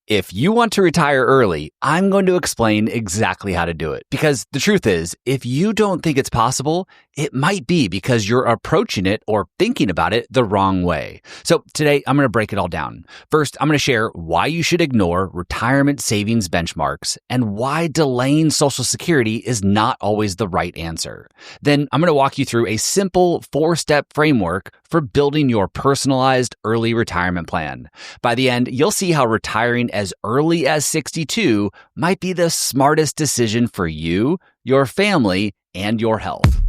If you want to retire early, I'm going to explain exactly how to do it. Because the truth is, if you don't think it's possible, it might be because you're approaching it or thinking about it the wrong way. So today, I'm going to break it all down. First, I'm going to share why you should ignore retirement savings benchmarks and why delaying Social Security is not always the right answer. Then I'm going to walk you through a simple 4-step framework for building your personalized early retirement plan. By the end, you'll see how retiring as early as 62 might be the smartest decision for you, your family, and your health.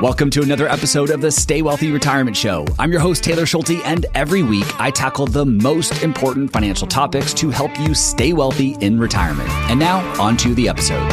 Welcome to another episode of the Stay Wealthy Retirement Show. I'm your host, Taylor Schulte, and every week I tackle the most important financial topics to help you stay wealthy in retirement. And now, on to the episode.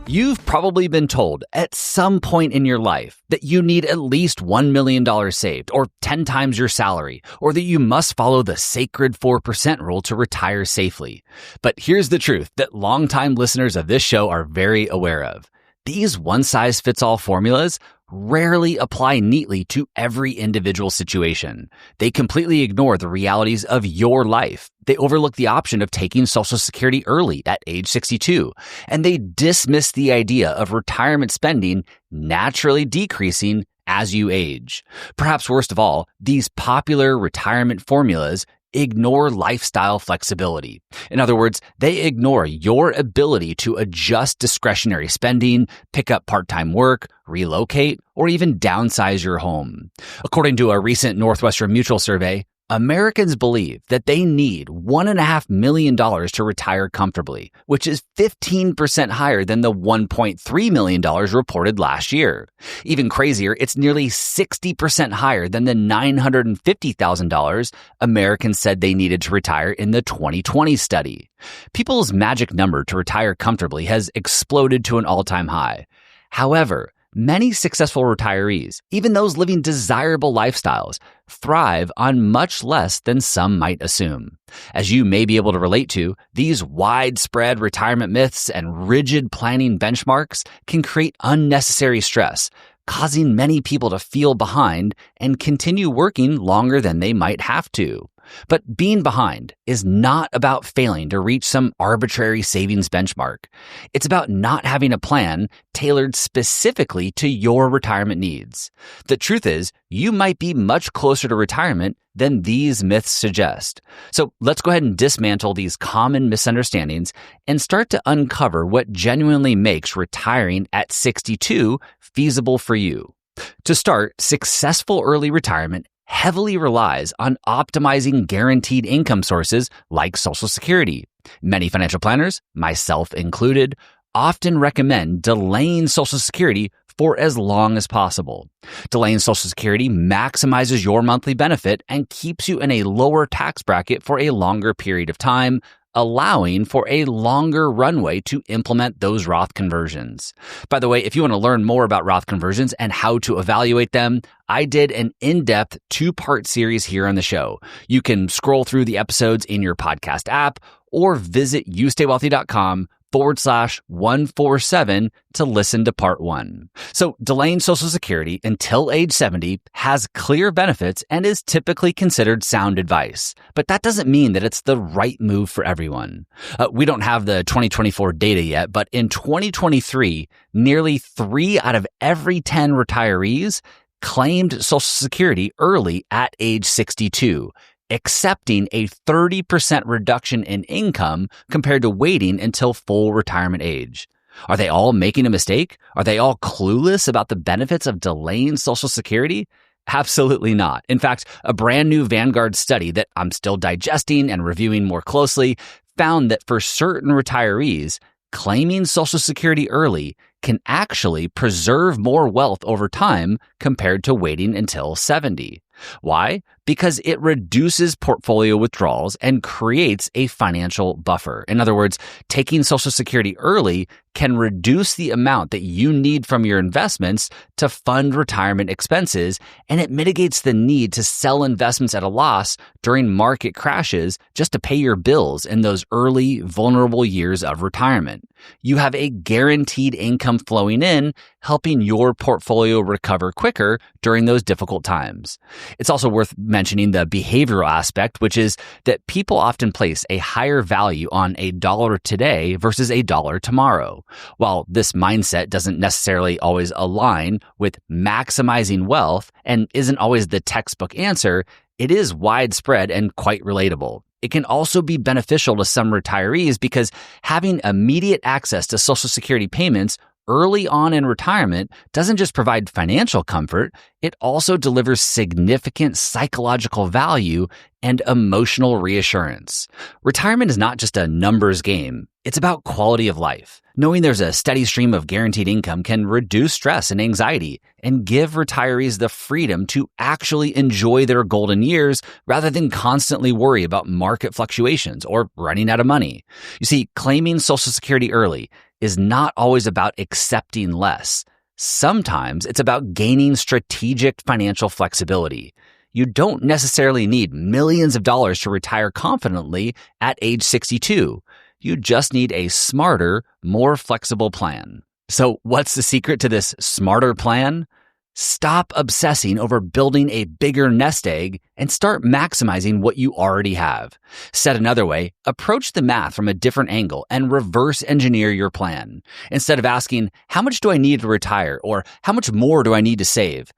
You've probably been told at some point in your life that you need at least $1 million saved or 10 times your salary, or that you must follow the sacred 4% rule to retire safely. But here's the truth that longtime listeners of this show are very aware of. These one-size-fits-all formulas rarely apply neatly to every individual situation. They completely ignore the realities of your life. They overlook the option of taking Social Security early at age 62, and they dismiss the idea of retirement spending naturally decreasing as you age. Perhaps worst of all, these popular retirement formulas ignore lifestyle flexibility. In other words, they ignore your ability to adjust discretionary spending, pick up part-time work, relocate, or even downsize your home. According to a recent Northwestern Mutual survey, Americans believe that they need $1.5 million to retire comfortably, which is 15% higher than the $1.3 million reported last year. Even crazier, it's nearly 60% higher than the $950,000 Americans said they needed to retire in the 2020 study. People's magic number to retire comfortably has exploded to an all-time high. However, many successful retirees, even those living desirable lifestyles, thrive on much less than some might assume. As you may be able to relate to, these widespread retirement myths and rigid planning benchmarks can create unnecessary stress, causing many people to feel behind and continue working longer than they might have to. But being behind is not about failing to reach some arbitrary savings benchmark. It's about not having a plan tailored specifically to your retirement needs. The truth is, you might be much closer to retirement than these myths suggest. So let's go ahead and dismantle these common misunderstandings and start to uncover what genuinely makes retiring at 62 feasible for you. To start, successful early retirement heavily relies on optimizing guaranteed income sources like Social Security. Many financial planners, myself included, often recommend delaying Social Security for as long as possible. Delaying Social Security maximizes your monthly benefit and keeps you in a lower tax bracket for a longer period of time, allowing for a longer runway to implement those Roth conversions. By the way, if you want to learn more about Roth conversions and how to evaluate them, I did an in-depth 2-part series here on the show. You can scroll through the episodes in your podcast app or visit youstaywealthy.com/147 to listen to part 1. So delaying Social Security until age 70 has clear benefits and is typically considered sound advice. But that doesn't mean that it's the right move for everyone. We don't have the 2024 data yet, but in 2023, nearly 3 out of every 10 retirees claimed Social Security early at age 62, accepting a 30% reduction in income compared to waiting until full retirement age. Are they all making a mistake? Are they all clueless about the benefits of delaying Social Security? Absolutely not. In fact, a brand new Vanguard study that I'm still digesting and reviewing more closely found that for certain retirees, claiming Social Security early can actually preserve more wealth over time compared to waiting until 70. Why? Because it reduces portfolio withdrawals and creates a financial buffer. In other words, taking Social Security early can reduce the amount that you need from your investments to fund retirement expenses, and it mitigates the need to sell investments at a loss during market crashes just to pay your bills in those early, vulnerable years of retirement. You have a guaranteed income flowing in, helping your portfolio recover quicker during those difficult times. It's also worth mentioning the behavioral aspect, which is that people often place a higher value on a dollar today versus a dollar tomorrow. While this mindset doesn't necessarily always align with maximizing wealth and isn't always the textbook answer, it is widespread and quite relatable. It can also be beneficial to some retirees because having immediate access to Social Security payments early on in retirement doesn't just provide financial comfort, it also delivers significant psychological value and emotional reassurance. Retirement is not just a numbers game, it's about quality of life. Knowing there's a steady stream of guaranteed income can reduce stress and anxiety and give retirees the freedom to actually enjoy their golden years rather than constantly worry about market fluctuations or running out of money. You see, claiming Social Security early is not always about accepting less. Sometimes it's about gaining strategic financial flexibility. You don't necessarily need millions of dollars to retire confidently at age 62. You just need a smarter, more flexible plan. So what's the secret to this smarter plan? Stop obsessing over building a bigger nest egg and start maximizing what you already have. Said another way, approach the math from a different angle and reverse engineer your plan. Instead of asking, how much do I need to retire? Or how much more do I need to save?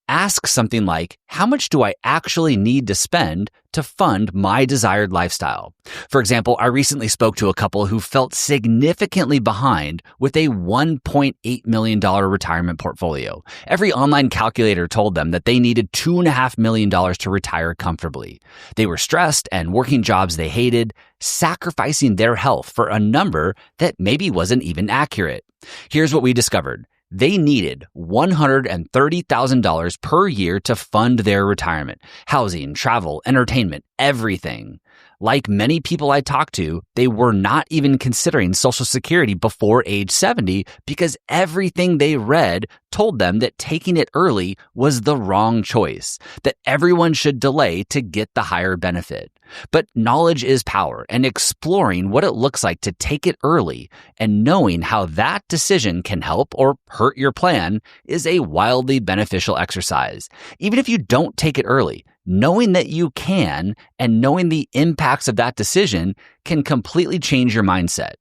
Ask something like, how much do I actually need to spend to fund my desired lifestyle? For example, I recently spoke to a couple who felt significantly behind with a $1.8 million retirement portfolio. Every online calculator told them that they needed $2.5 million to retire comfortably. They were stressed and working jobs they hated, sacrificing their health for a number that maybe wasn't even accurate. Here's what we discovered. They needed $130,000 per year to fund their retirement. Housing, travel, entertainment, everything. Like many people I talked to, they were not even considering Social Security before age 70 because everything they read told them that taking it early was the wrong choice, that everyone should delay to get the higher benefit. But knowledge is power, and exploring what it looks like to take it early and knowing how that decision can help or hurt your plan is a wildly beneficial exercise. Even if you don't take it early, knowing that you can and knowing the impacts of that decision can completely change your mindset.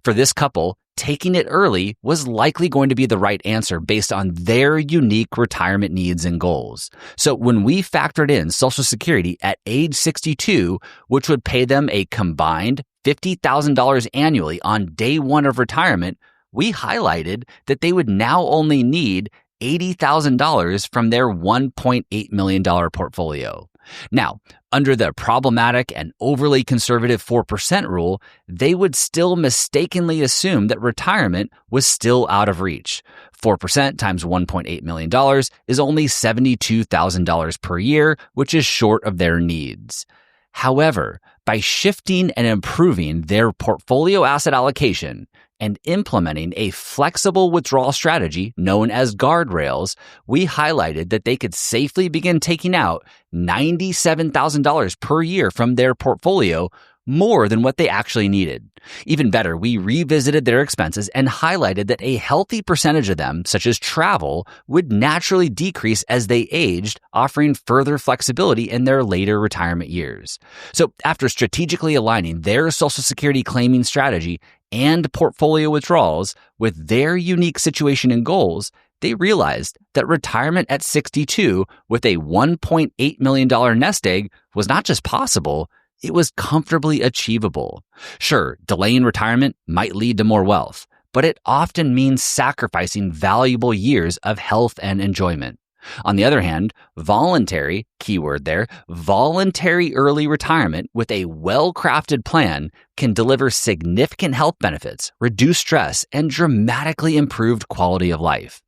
For this couple, taking it early was likely going to be the right answer based on their unique retirement needs and goals. So when we factored in Social Security at age 62, which would pay them a combined $50,000 annually on day one of retirement, we highlighted that they would now only need $80,000 from their $1.8 million portfolio. Now, under the problematic and overly conservative 4% rule, they would still mistakenly assume that retirement was still out of reach. 4% times $1.8 million is only $72,000 per year, which is short of their needs. However, by shifting and improving their portfolio asset allocation and implementing a flexible withdrawal strategy known as guardrails, we highlighted that they could safely begin taking out $97,000 per year from their portfolio, more than what they actually needed. Even better, we revisited their expenses and highlighted that a healthy percentage of them, such as travel, would naturally decrease as they aged, offering further flexibility in their later retirement years. So after strategically aligning their Social Security claiming strategy and portfolio withdrawals with their unique situation and goals, they realized that retirement at 62 with a $1.8 million nest egg was not just possible, it was comfortably achievable. Sure, delaying retirement might lead to more wealth, but it often means sacrificing valuable years of health and enjoyment. On the other hand, voluntary, keyword there, voluntary early retirement with a well-crafted plan can deliver significant health benefits, reduce stress, and dramatically improved quality of life.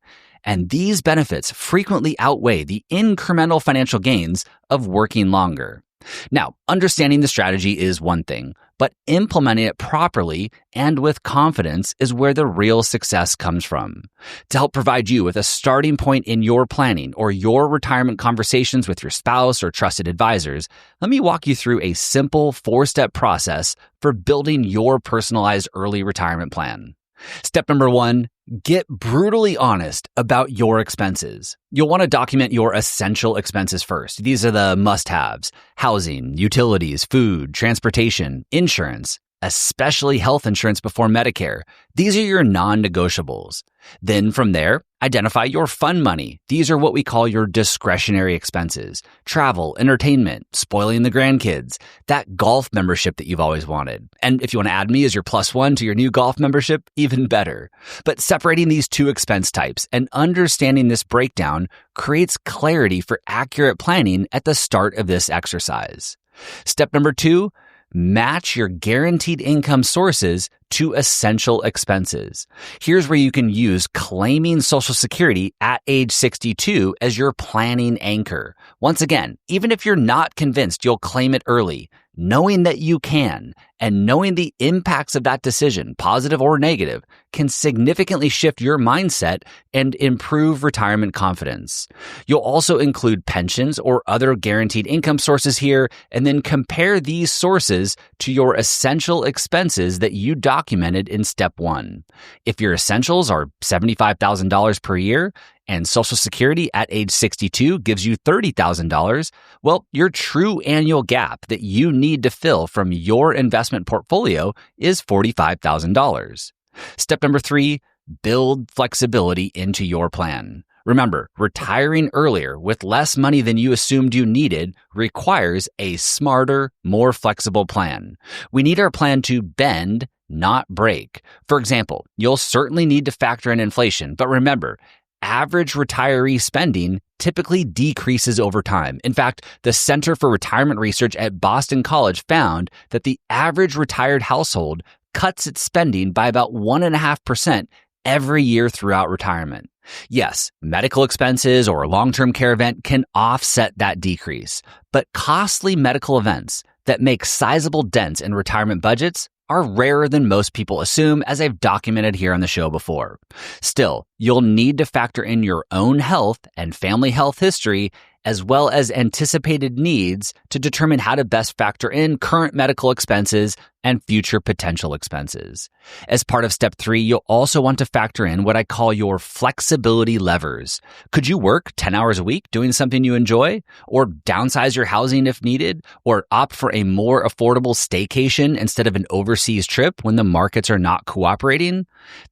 And these benefits frequently outweigh the incremental financial gains of working longer. Now, understanding the strategy is one thing, but implementing it properly and with confidence is where the real success comes from. To help provide you with a starting point in your planning or your retirement conversations with your spouse or trusted advisors, let me walk you through a simple 4-step process for building your personalized early retirement plan. Step number 1, get brutally honest about your expenses. You'll want to document your essential expenses first. These are the must-haves: housing, utilities, food, transportation, insurance, especially health insurance before Medicare. These are your non-negotiables. Then from there, identify your fun money. These are what we call your discretionary expenses: travel, entertainment, spoiling the grandkids, that golf membership that you've always wanted. And if you want to add me as your +1 to your new golf membership, even better. But separating these two expense types and understanding this breakdown creates clarity for accurate planning at the start of this exercise. Step number 2, match your guaranteed income sources to essential expenses. Here's where you can use claiming Social Security at age 62 as your planning anchor. Once again, even if you're not convinced you'll claim it early, knowing that you can and knowing the impacts of that decision, positive or negative, can significantly shift your mindset and improve retirement confidence. You'll also include pensions or other guaranteed income sources here, and then compare these sources to your essential expenses that you documented in step 1. If your essentials are $75,000 per year, and Social Security at age 62 gives you $30,000, well, your true annual gap that you need to fill from your investment portfolio is $45,000. Step number 3, build flexibility into your plan. Remember, retiring earlier with less money than you assumed you needed requires a smarter, more flexible plan. We need our plan to bend, not break. For example, you'll certainly need to factor in inflation, but remember, average retiree spending typically decreases over time. In fact, the Center for Retirement Research at Boston College found that the average retired household cuts its spending by about 1.5% every year throughout retirement. Yes, medical expenses or a long-term care event can offset that decrease, but costly medical events that make sizable dents in retirement budgets are rarer than most people assume, as I've documented here on the show before. Still, you'll need to factor in your own health and family health history, as well as anticipated needs, to determine how to best factor in current medical expenses and future potential expenses. As part of step 3, you'll also want to factor in what I call your flexibility levers. Could you work 10 hours a week doing something you enjoy? Or downsize your housing if needed? Or opt for a more affordable staycation instead of an overseas trip when the markets are not cooperating?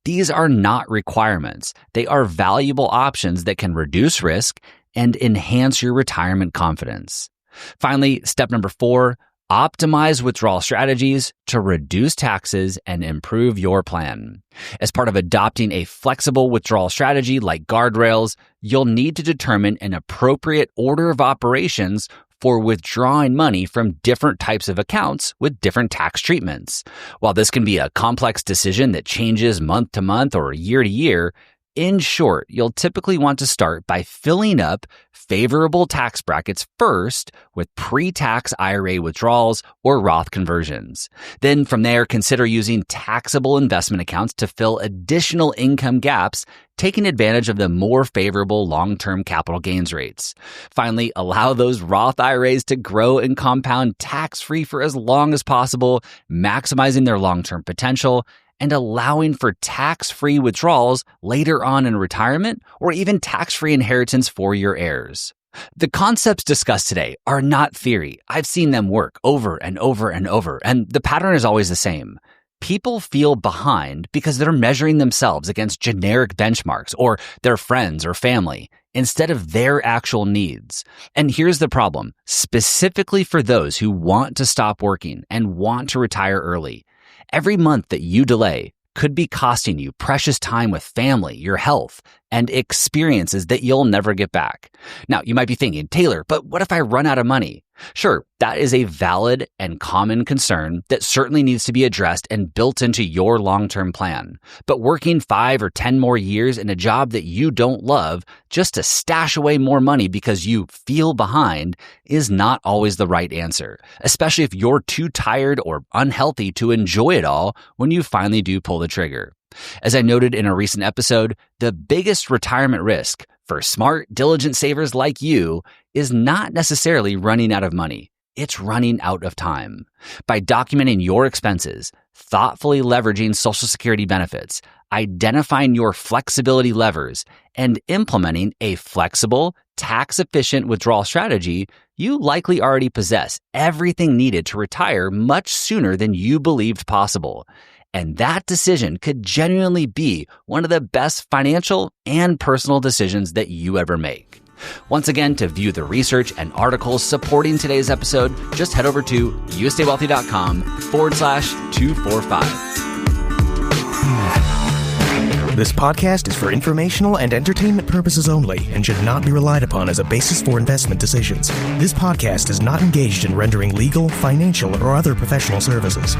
These are not requirements. They are valuable options that can reduce risk and enhance your retirement confidence. Finally, step number 4, optimize withdrawal strategies to reduce taxes and improve your plan. As part of adopting a flexible withdrawal strategy like guardrails, you'll need to determine an appropriate order of operations for withdrawing money from different types of accounts with different tax treatments. While this can be a complex decision that changes month to month or year to year, in short, you'll typically want to start by filling up favorable tax brackets first with pre-tax IRA withdrawals or Roth conversions. Then from there, consider using taxable investment accounts to fill additional income gaps, taking advantage of the more favorable long-term capital gains rates. Finally, allow those Roth IRAs to grow and compound tax-free for as long as possible, maximizing their long-term potential and allowing for tax-free withdrawals later on in retirement or even tax-free inheritance for your heirs. The concepts discussed today are not theory. I've seen them work over and over and over, and the pattern is always the same. People feel behind because they're measuring themselves against generic benchmarks or their friends or family instead of their actual needs. And here's the problem, specifically for those who want to stop working and want to retire early. Every month that you delay could be costing you precious time with family, your health, and experiences that you'll never get back. Now, you might be thinking, Taylor, but what if I run out of money? Sure, that is a valid and common concern that certainly needs to be addressed and built into your long-term plan. But working 5 or 10 more years in a job that you don't love just to stash away more money because you feel behind is not always the right answer, especially if you're too tired or unhealthy to enjoy it all when you finally do pull the trigger. As I noted in a recent episode, the biggest retirement risk for smart, diligent savers like you is not necessarily running out of money. It's running out of time. By documenting your expenses, thoughtfully leveraging Social Security benefits, identifying your flexibility levers, and implementing a flexible, tax-efficient withdrawal strategy, you likely already possess everything needed to retire much sooner than you believed possible. And that decision could genuinely be one of the best financial and personal decisions that you ever make. Once again, to view the research and articles supporting today's episode, just head over to USAwealthy.com/245. This podcast is for informational and entertainment purposes only and should not be relied upon as a basis for investment decisions. This podcast is not engaged in rendering legal, financial, or other professional services.